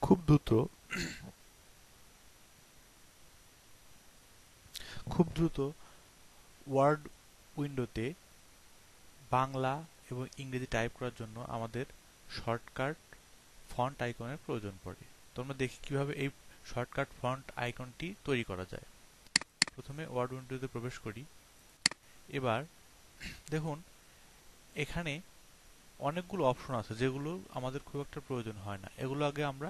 খুব দ্রুত খুব দ্রুত ওয়ার্ড উইন্ডোতে বাংলা এবং ইংরেজি টাইপ করার জন্য আমাদের শর্টকাট ফন্ট আইকনের প্রয়োজন পড়ে। তো আমরা দেখি কিভাবে এই শর্টকাট ফন্ট আইকনটি তৈরি করা যায়। প্রথমে ওয়ার্ড উইন্ডোতে প্রবেশ করি। এবার দেখুন এখানে অনেকগুলো অপশন আছে যেগুলো আমাদের খুব একটা প্রয়োজন হয় না, এগুলো আগে আমরা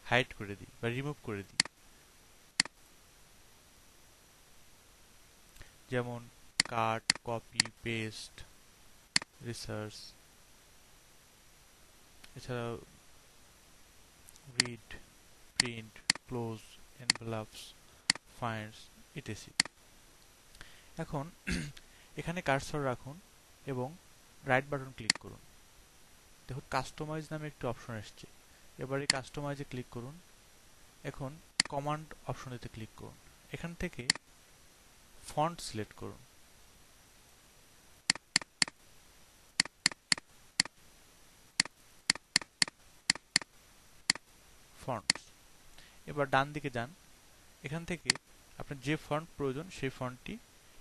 হাইড করে দিই বা রিমুভ করে দিই। যেমন কাট, কপি, পেস্ট, রিসার্চ, এছাড়াও read, print, close, envelopes, finds, ETC. এখন এখানে কার্সর রাখুন এবং রাইট বাটন ক্লিক করুন। দেখুন কাস্টমাইজ নামে একটি অপশন এসছে। এবার এই কাস্টমাইজে ক্লিক করুন। এখন কমান্ড অপশনটিতে ক্লিক করুন। এখান থেকে ফন্ট সিলেক্ট করুন। ফন্টস। এবার ডান দিকে যান। এখান থেকে আপনার যে ফন্ট প্রয়োজন সেই ফন্টটি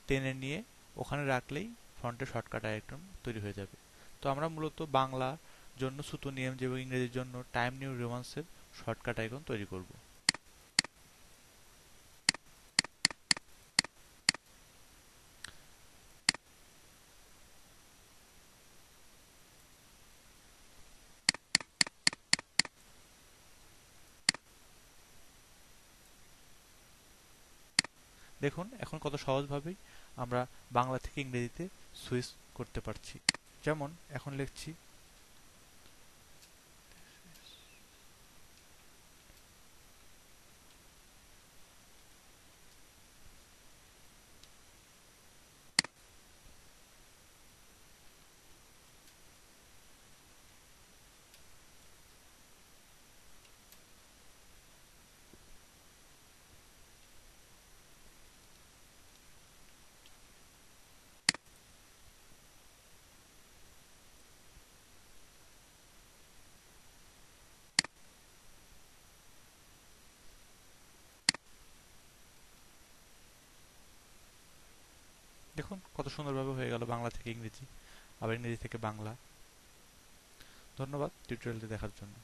টেনে নিয়ে ওখানে রাখলেই ফন্টের শর্টকাট আইকন তৈরি হয়ে যাবে। তো আমরা মূলত বাংলা জন্য সুতো নিয়ম এবং ইংরেজির জন্য টাইম নিউ রোমান্সের শর্টকাট আইকন তৈরি করব। দেখুন এখন কত সহজভাবেই আমরা বাংলা থেকে ইংরেজিতে সুইচ করতে পারছি। যেমন এখন লিখছি দেখুন কত সুন্দরভাবে হয়ে গেল বাংলা থেকে ইংরেজি, আবার ইংরেজি থেকে বাংলা। ধন্যবাদ টিউটোরিয়ালটি দেখার জন্য।